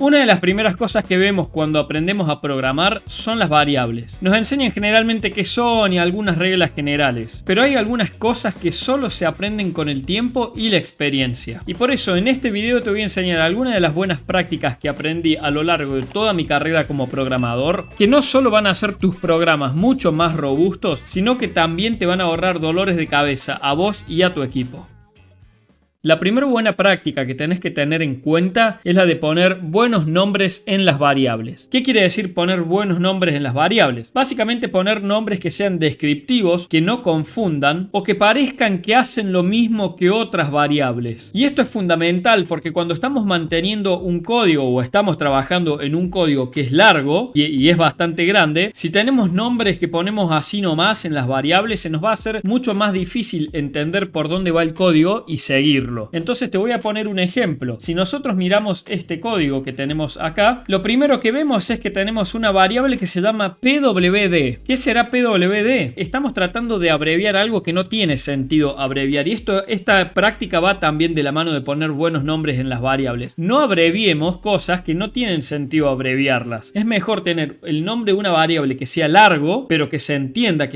Una de las primeras cosas que vemos cuando aprendemos a programar son las variables. Nos enseñan generalmente qué son y algunas reglas generales, pero hay algunas cosas que solo se aprenden con el tiempo y la experiencia. Y por eso en este video te voy a enseñar algunas de las buenas prácticas que aprendí a lo largo de toda mi carrera como programador, que no solo van a hacer tus programas mucho más robustos, sino que también te van a ahorrar dolores de cabeza a vos y a tu equipo. La primera buena práctica que tenés que tener en cuenta es la de poner buenos nombres en las variables. ¿Qué quiere decir poner buenos nombres en las variables? Básicamente poner nombres que sean descriptivos, que no confundan o que parezcan que hacen lo mismo que otras variables. Y esto es fundamental porque cuando estamos manteniendo un código o estamos trabajando en un código que es largo y es bastante grande, si tenemos nombres que ponemos así nomás en las variables, se nos va a hacer mucho más difícil entender por dónde va el código y seguirlo. Entonces te voy a poner un ejemplo. Si nosotros miramos este código que tenemos acá, lo primero que vemos es que tenemos una variable que se llama pwd. ¿Qué será pwd? Estamos tratando de abreviar algo que no tiene sentido abreviar, y esta práctica va también de la mano de poner buenos nombres en las variables. No abreviemos cosas que no tienen sentido abreviarlas. Es mejor tener el nombre de una variable que sea largo, pero que se entienda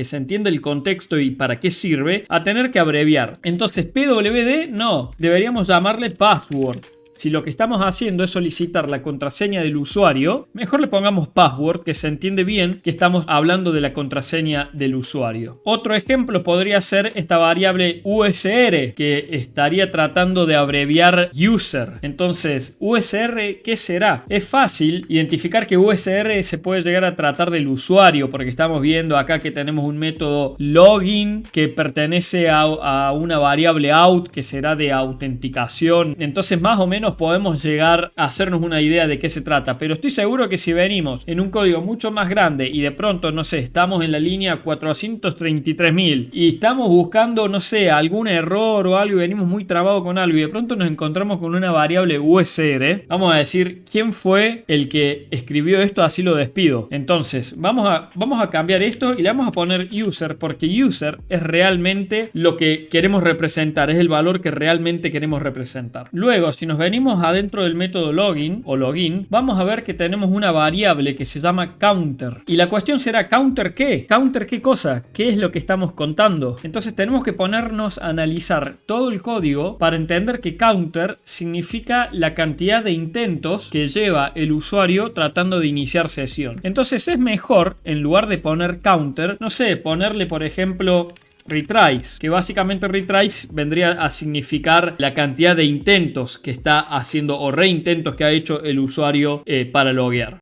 el contexto y para qué sirve, a tener que abreviar. Entonces pwd no. Deberíamos llamarle password. Si lo que estamos haciendo es solicitar la contraseña del usuario, mejor le pongamos password, que se entiende bien que estamos hablando de la contraseña del usuario. Otro ejemplo podría ser esta variable usr, que estaría tratando de abreviar user. Entonces, usr, ¿qué será? Es fácil identificar que usr se puede llegar a tratar del usuario, porque estamos viendo acá que tenemos un método login que pertenece a una variable out, que será de autenticación. Entonces, más o menos podemos llegar a hacernos una idea de qué se trata, pero estoy seguro que si venimos en un código mucho más grande y de pronto, no sé, estamos en la línea 433.000 y estamos buscando, no sé, algún error o algo y venimos muy trabados con algo y de pronto nos encontramos con una variable usr, vamos a decir quién fue el que escribió esto, así lo despido. Entonces vamos a cambiar esto y le vamos a poner user, porque user es realmente lo que queremos representar, es el valor que realmente queremos representar. Luego, si nos venimos adentro del método login o login, vamos a ver que tenemos una variable que se llama counter. Y la cuestión será, ¿counter qué? ¿Counter qué cosa? ¿Qué es lo que estamos contando? Entonces tenemos que ponernos a analizar todo el código para entender que counter significa la cantidad de intentos que lleva el usuario tratando de iniciar sesión. Entonces es mejor, en lugar de poner counter, no sé, ponerle por ejemplo retries, que básicamente retries vendría a significar la cantidad de intentos que está haciendo o reintentos que ha hecho el usuario para loguear.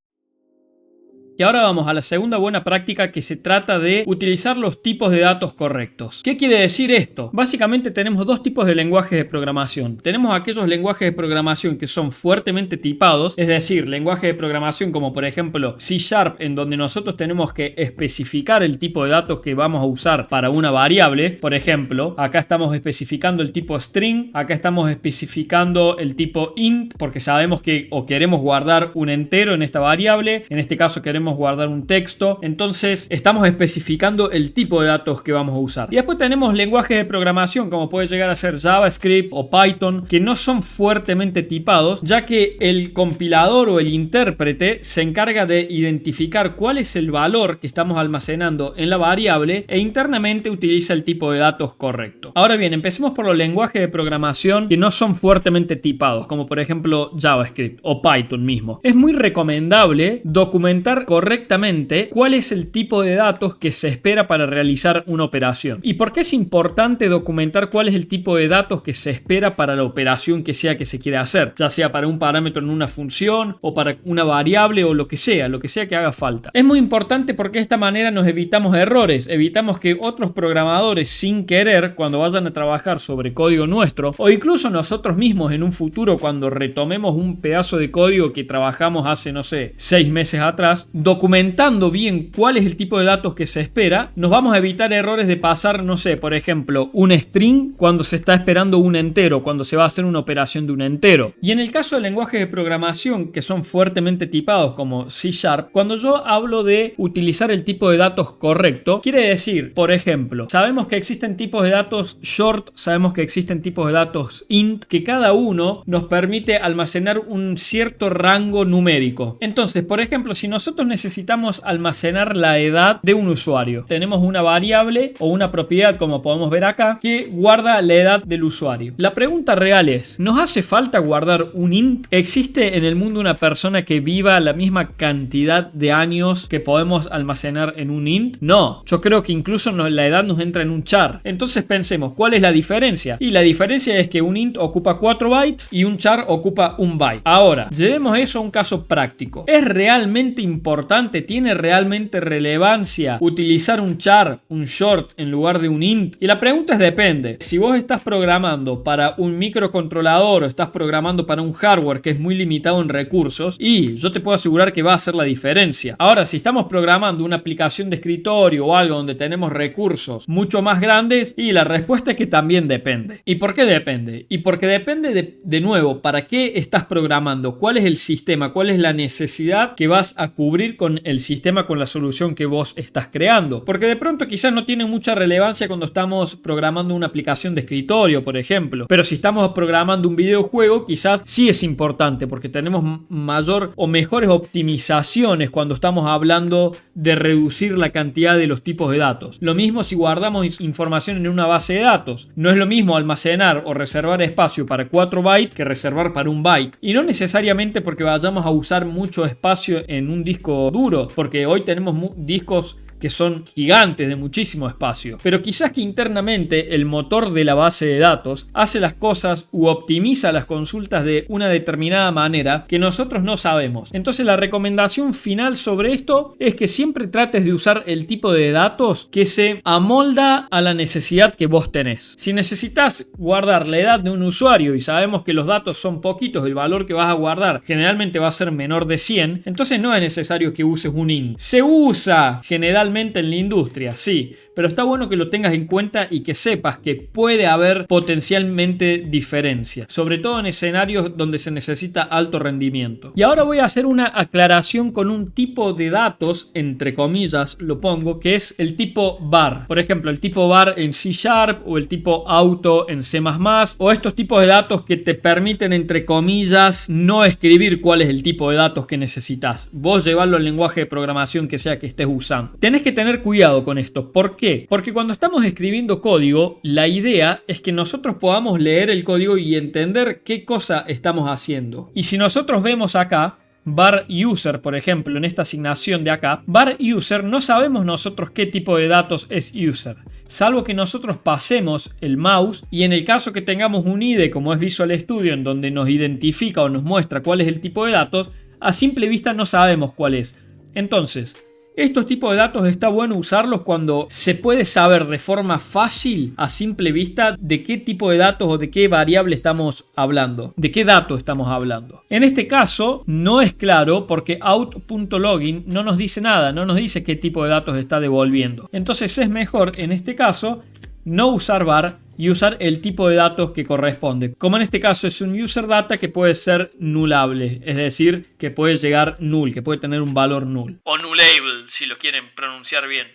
Y ahora vamos a la segunda buena práctica, que se trata de utilizar los tipos de datos correctos. ¿Qué quiere decir esto? Básicamente tenemos dos tipos de lenguajes de programación. Tenemos aquellos lenguajes de programación que son fuertemente tipados, es decir, lenguajes de programación como por ejemplo C#, en donde nosotros tenemos que especificar el tipo de datos que vamos a usar para una variable. Por ejemplo, acá estamos especificando el tipo string, acá estamos especificando el tipo int, porque sabemos que o queremos guardar un entero en esta variable, en este caso queremos guardar un texto. Entonces estamos especificando el tipo de datos que vamos a usar. Y después tenemos lenguajes de programación como puede llegar a ser JavaScript o Python, que no son fuertemente tipados, ya que el compilador o el intérprete se encarga de identificar cuál es el valor que estamos almacenando en la variable e internamente utiliza el tipo de datos correcto. Ahora bien, empecemos por los lenguajes de programación que no son fuertemente tipados, como por ejemplo JavaScript o Python mismo. Es muy recomendable documentar correctamente cuál es el tipo de datos que se espera para realizar una operación. ¿Y por qué es importante documentar cuál es el tipo de datos que se espera para la operación que se quiere hacer? Ya sea para un parámetro en una función o para una variable o lo que sea que haga falta. Es muy importante porque de esta manera nos evitamos errores, evitamos que otros programadores sin querer, cuando vayan a trabajar sobre código nuestro, o incluso nosotros mismos en un futuro cuando retomemos un pedazo de código que trabajamos hace, no sé, 6 meses atrás, documentando bien cuál es el tipo de datos que se espera, nos vamos a evitar errores de pasar, no sé, por ejemplo, un string cuando se está esperando un entero, cuando se va a hacer una operación de un entero. Y en el caso de lenguajes de programación que son fuertemente tipados como C#, cuando yo hablo de utilizar el tipo de datos correcto, quiere decir, por ejemplo, sabemos que existen tipos de datos short, sabemos que existen tipos de datos int, que cada uno nos permite almacenar un cierto rango numérico. Entonces, por ejemplo, si nosotros necesitamos almacenar la edad de un usuario, tenemos una variable o una propiedad, como podemos ver acá, que guarda la edad del usuario. La pregunta real es, ¿nos hace falta guardar un int? ¿Existe en el mundo una persona que viva la misma cantidad de años que podemos almacenar en un int? No, yo creo que incluso la edad nos entra en un char. Entonces pensemos, ¿cuál es la diferencia? Y la diferencia es que un int ocupa 4 bytes y un char ocupa 1 byte. Ahora, llevemos eso a un caso práctico. ¿Es realmente importante, tiene realmente relevancia utilizar un char, un short, en lugar de un int? Y la pregunta es depende. Si vos estás programando para un microcontrolador o estás programando para un hardware que es muy limitado en recursos, y yo te puedo asegurar que va a hacer la diferencia. Ahora, si estamos programando una aplicación de escritorio o algo donde tenemos recursos mucho más grandes, y la respuesta es que también depende. ¿Y por qué depende? Y porque depende de nuevo, ¿para qué estás programando? ¿Cuál es el sistema? ¿Cuál es la necesidad que vas a cubrir con el sistema, con la solución que vos estás creando? Porque de pronto quizás no tiene mucha relevancia cuando estamos programando una aplicación de escritorio, por ejemplo. Pero si estamos programando un videojuego, quizás sí es importante porque tenemos mayor o mejores optimizaciones cuando estamos hablando de reducir la cantidad de los tipos de datos. Lo mismo si guardamos información en una base de datos. No es lo mismo almacenar o reservar espacio para 4 bytes que reservar para 1 byte. Y no necesariamente porque vayamos a usar mucho espacio en un disco duro, porque hoy tenemos discos que son gigantes de muchísimo espacio, pero quizás que internamente el motor de la base de datos hace las cosas u optimiza las consultas de una determinada manera que nosotros no sabemos. Entonces la recomendación final sobre esto es que siempre trates de usar el tipo de datos que se amolda a la necesidad que vos tenés. Si necesitas guardar la edad de un usuario y sabemos que los datos son poquitos, el valor que vas a guardar generalmente va a ser menor de 100, entonces no es necesario que uses un int. Se usa generalmente en la industria, sí, pero está bueno que lo tengas en cuenta y que sepas que puede haber potencialmente diferencias, sobre todo en escenarios donde se necesita alto rendimiento. Y ahora voy a hacer una aclaración con un tipo de datos, entre comillas lo pongo, que es el tipo var. Por ejemplo, el tipo var en C# o el tipo auto en C++, o estos tipos de datos que te permiten, entre comillas, no escribir cuál es el tipo de datos que necesitas. Vos llevarlo al lenguaje de programación que sea que estés usando. Tenés que tener cuidado con esto. ¿Por qué? Porque cuando estamos escribiendo código, la idea es que nosotros podamos leer el código y entender qué cosa estamos haciendo. Y si nosotros vemos acá var user, por ejemplo, en esta asignación de acá, var user, no sabemos nosotros qué tipo de datos es user, salvo que nosotros pasemos el mouse y en el caso que tengamos un IDE como es Visual Studio en donde nos identifica o nos muestra cuál es el tipo de datos, a simple vista no sabemos cuál es. Entonces, estos tipos de datos está bueno usarlos cuando se puede saber de forma fácil, a simple vista, de qué tipo de datos o de qué variable estamos hablando, de qué dato estamos hablando. En este caso no es claro porque out.login no nos dice nada, no nos dice qué tipo de datos está devolviendo. Entonces es mejor en este caso no usar var y usar el tipo de datos que corresponde. Como en este caso es un user data que puede ser nullable, es decir, que puede llegar null, que puede tener un valor null. O nullable, si lo quieren pronunciar bien.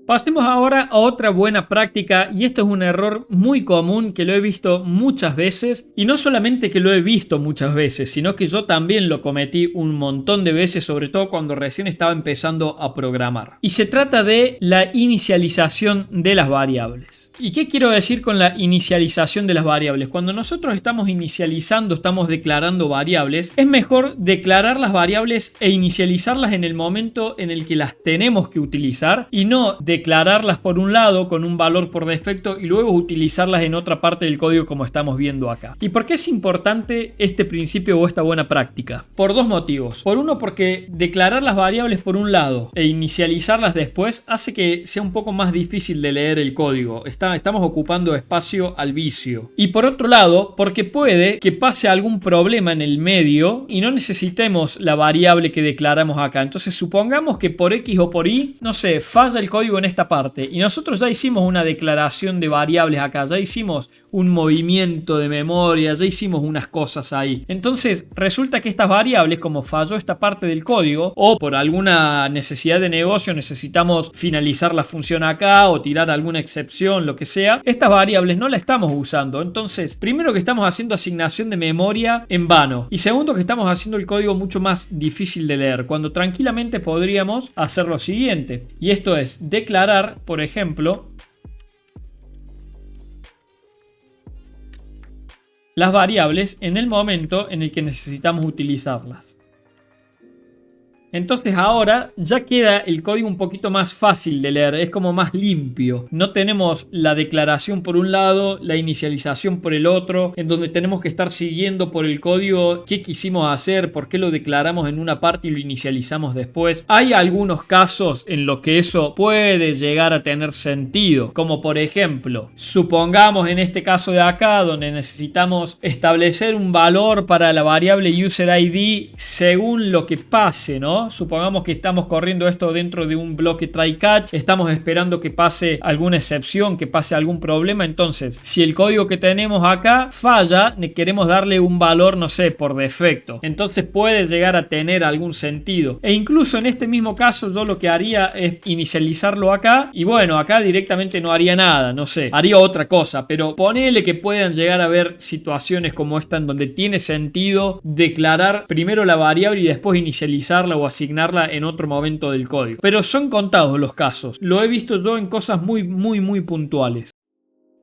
Pasemos ahora a otra buena práctica, y esto es un error muy común que lo he visto muchas veces, y no solamente que lo he visto muchas veces, sino que yo también lo cometí un montón de veces, sobre todo cuando recién estaba empezando a programar. Y se trata de la inicialización de las variables. ¿Y qué quiero decir con la inicialización de las variables? Cuando nosotros estamos inicializando, estamos declarando variables, es mejor declarar las variables e inicializarlas en el momento en el que las tenemos que utilizar y no declarar declararlas por un lado con un valor por defecto y luego utilizarlas en otra parte del código como estamos viendo acá. ¿Y por qué es importante este principio o esta buena práctica? Por dos motivos. Por uno, porque declarar las variables por un lado e inicializarlas después hace que sea un poco más difícil de leer el código. Estamos ocupando espacio al vicio. Y por otro lado, porque puede que pase algún problema en el medio y no necesitemos la variable que declaramos acá. Entonces supongamos que por X o por Y, no sé, falla el código en esta parte y nosotros ya hicimos una declaración de variables acá, ya hicimos un movimiento de memoria, ya hicimos unas cosas ahí. Entonces resulta que estas variables, como falló esta parte del código o por alguna necesidad de negocio necesitamos finalizar la función acá o tirar alguna excepción, lo que sea, estas variables no la estamos usando. Entonces, primero que estamos haciendo asignación de memoria en vano y segundo que estamos haciendo el código mucho más difícil de leer, cuando tranquilamente podríamos hacer lo siguiente, y esto es declarar, por ejemplo, las variables en el momento en el que necesitamos utilizarlas. Entonces ahora ya queda el código un poquito más fácil de leer, es como más limpio. No tenemos la declaración por un lado, la inicialización por el otro, en donde tenemos que estar siguiendo por el código qué quisimos hacer, por qué lo declaramos en una parte y lo inicializamos después. Hay algunos casos en los que eso puede llegar a tener sentido, como por ejemplo, supongamos en este caso de acá, donde necesitamos establecer un valor para la variable UserID según lo que pase, ¿no? Supongamos que estamos corriendo esto dentro de un bloque try catch, estamos esperando que pase alguna excepción, que pase algún problema. Entonces, si el código que tenemos acá falla, queremos darle un valor, no sé, por defecto. Entonces puede llegar a tener algún sentido. E incluso en este mismo caso yo lo que haría es inicializarlo acá y bueno, acá directamente no haría nada, no sé, haría otra cosa, pero ponele que puedan llegar a haber situaciones como esta en donde tiene sentido declarar primero la variable y después inicializarla o asignarla en otro momento del código. Pero son contados los casos. Lo he visto yo en cosas muy puntuales.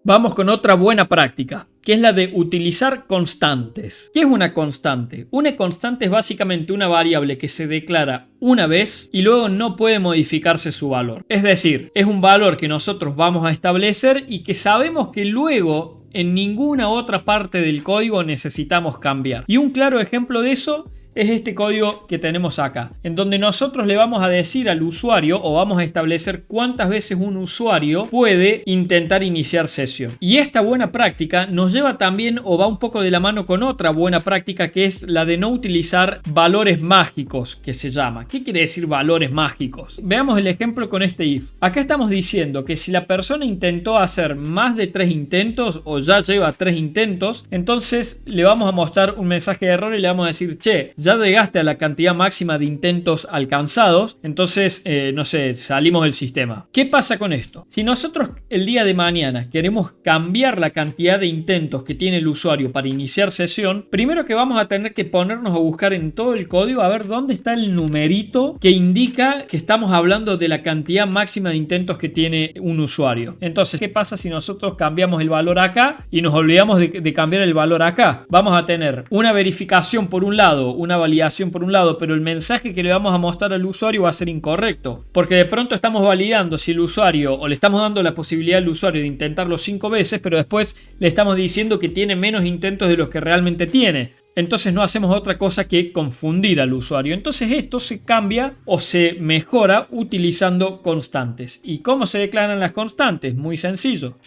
Vamos con otra buena práctica, que es la de utilizar constantes. ¿Qué es una constante? Una constante es básicamente una variable que se declara una vez y luego no puede modificarse su valor. Es decir, es un valor que nosotros vamos a establecer y que sabemos que luego en ninguna otra parte del código necesitamos cambiar. Y un claro ejemplo de eso es este código que tenemos acá, en donde nosotros le vamos a decir al usuario o vamos a establecer cuántas veces un usuario puede intentar iniciar sesión. Y esta buena práctica nos lleva también o va un poco de la mano con otra buena práctica, que es la de no utilizar valores mágicos, que se llama. ¿Qué quiere decir valores mágicos? Veamos el ejemplo con este if. Acá estamos diciendo que si la persona intentó hacer más de 3 intentos o ya lleva 3 intentos, entonces le vamos a mostrar un mensaje de error y le vamos a decir, che, ya llegaste a la cantidad máxima de intentos alcanzados, entonces, no sé, salimos del sistema. ¿Qué pasa con esto? Si nosotros el día de mañana queremos cambiar la cantidad de intentos que tiene el usuario para iniciar sesión, primero que vamos a tener que ponernos a buscar en todo el código a ver dónde está el numerito que indica que estamos hablando de la cantidad máxima de intentos que tiene un usuario. Entonces, ¿qué pasa si nosotros cambiamos el valor acá y nos olvidamos de cambiar el valor acá? Vamos a tener una verificación por un lado, una validación por un lado, pero el mensaje que le vamos a mostrar al usuario va a ser incorrecto, porque de pronto estamos validando si el usuario, o le estamos dando la posibilidad al usuario de intentarlo 5 veces, pero después le estamos diciendo que tiene menos intentos de los que realmente tiene. Entonces no hacemos otra cosa que confundir al usuario. Entonces esto se cambia o se mejora utilizando constantes. ¿Y cómo se declaran las constantes? Muy sencillo.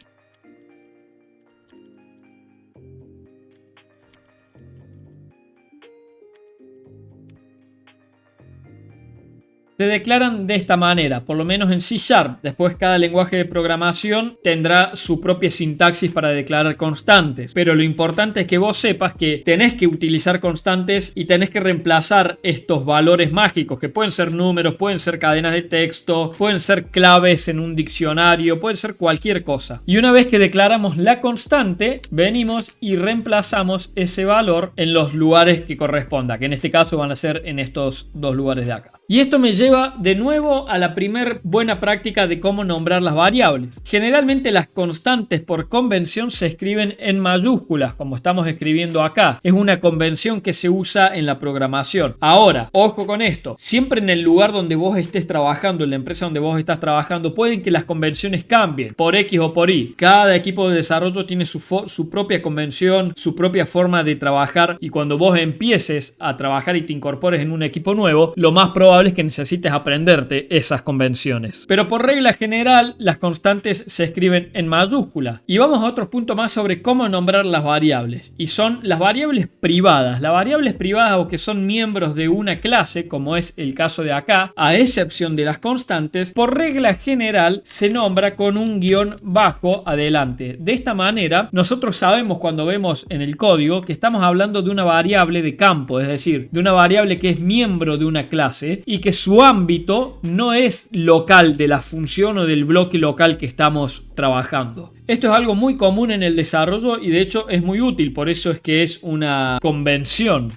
Se declaran de esta manera, por lo menos en C#. Después cada lenguaje de programación tendrá su propia sintaxis para declarar constantes. Pero lo importante es que vos sepas que tenés que utilizar constantes y tenés que reemplazar estos valores mágicos, que pueden ser números, pueden ser cadenas de texto, pueden ser claves en un diccionario, pueden ser cualquier cosa. Y una vez que declaramos la constante, venimos y reemplazamos ese valor en los lugares que corresponda, que en este caso van a ser en estos dos lugares de acá. Y esto me lleva lleva de nuevo a la primer buena práctica de cómo nombrar las variables. Generalmente las constantes por convención se escriben en mayúsculas, como estamos escribiendo acá. Es una convención que se usa en la programación. Ahora, ojo con esto. Siempre en el lugar donde vos estés trabajando, en la empresa donde vos estás trabajando, pueden que las convenciones cambien por X o por Y. Cada equipo de desarrollo tiene su propia convención, su propia forma de trabajar, y cuando vos empieces a trabajar y te incorpores en un equipo nuevo, lo más probable es que necesites aprenderte esas convenciones. Pero por regla general, las constantes se escriben en mayúsculas. Y vamos a otro punto más sobre cómo nombrar las variables, y son las variables privadas. Las variables privadas, o que son miembros de una clase, como es el caso de acá, a excepción de las constantes, por regla general se nombra con un guión bajo adelante. De esta manera, nosotros sabemos cuando vemos en el código que estamos hablando de una variable de campo, es decir, de una variable que es miembro de una clase y que su ámbito no es local de la función o del bloque local que estamos trabajando. Esto es algo muy común en el desarrollo y de hecho es muy útil, por eso es que es una convención.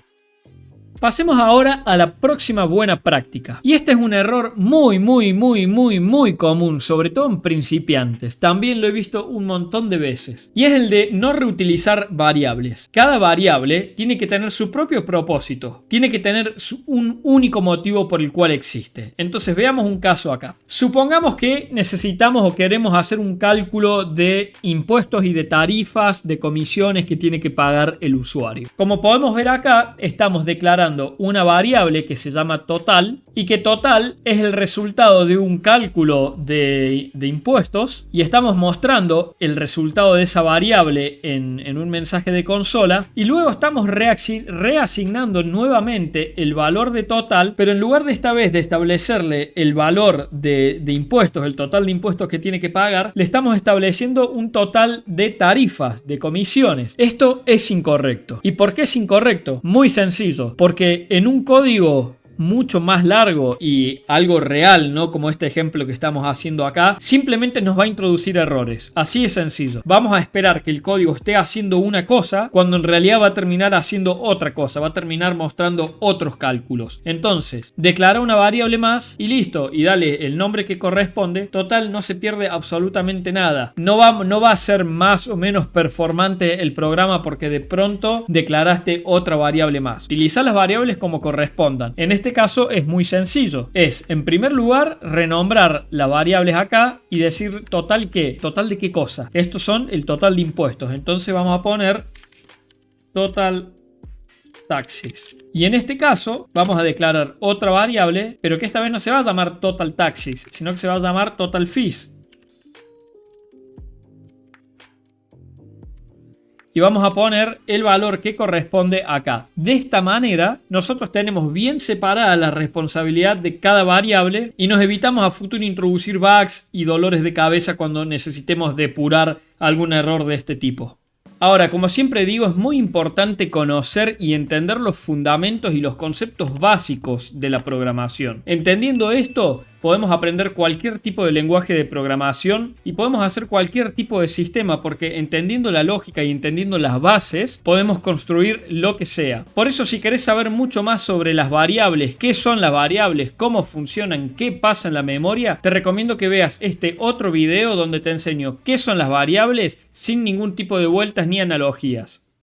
Pasemos ahora a la próxima buena práctica. Y este es un error muy común, sobre todo en principiantes. También lo he visto un montón de veces. Y es el de no reutilizar variables. Cada variable tiene que tener su propio propósito. Tiene que tener un único motivo por el cual existe. Entonces veamos un caso acá. Supongamos que necesitamos o queremos hacer un cálculo de impuestos y de tarifas, de comisiones que tiene que pagar el usuario. Como podemos ver acá, estamos declarando una variable que se llama total, y que total es el resultado de un cálculo de impuestos, y estamos mostrando el resultado de esa variable en un mensaje de consola, y luego estamos reasignando nuevamente el valor de total, pero en lugar de esta vez de establecerle el valor de impuestos, el total de impuestos que tiene que pagar, le estamos estableciendo un total de tarifas, de comisiones. Esto es incorrecto. ¿Y por qué es incorrecto? Muy sencillo, porque en un código mucho más largo y algo real, ¿no? Como este ejemplo que estamos haciendo acá, simplemente nos va a introducir errores. Así de sencillo. Vamos a esperar que el código esté haciendo una cosa cuando en realidad va a terminar haciendo otra cosa, va a terminar mostrando otros cálculos. Entonces, declara una variable más y listo, y dale el nombre que corresponde. Total, no se pierde absolutamente nada. No va a ser más o menos performante el programa porque de pronto declaraste otra variable más. Utiliza las variables como correspondan. En este caso es muy sencillo. Es, en primer lugar, renombrar las variables acá y decir total qué. ¿Total de qué cosa? Estos son el total de impuestos. Entonces vamos a poner total taxes. Y en este caso vamos a declarar otra variable, pero que esta vez no se va a llamar total taxes, sino que se va a llamar total fees. Y vamos a poner el valor que corresponde acá. De esta manera, nosotros tenemos bien separada la responsabilidad de cada variable y nos evitamos a futuro introducir bugs y dolores de cabeza cuando necesitemos depurar algún error de este tipo. Ahora, como siempre digo, es muy importante conocer y entender los fundamentos y los conceptos básicos de la programación. Entendiendo esto, podemos aprender cualquier tipo de lenguaje de programación y podemos hacer cualquier tipo de sistema, porque entendiendo la lógica y entendiendo las bases podemos construir lo que sea. Por eso, si querés saber mucho más sobre las variables, qué son las variables, cómo funcionan, qué pasa en la memoria, te recomiendo que veas este otro video donde te enseño qué son las variables sin ningún tipo de vueltas ni analogías.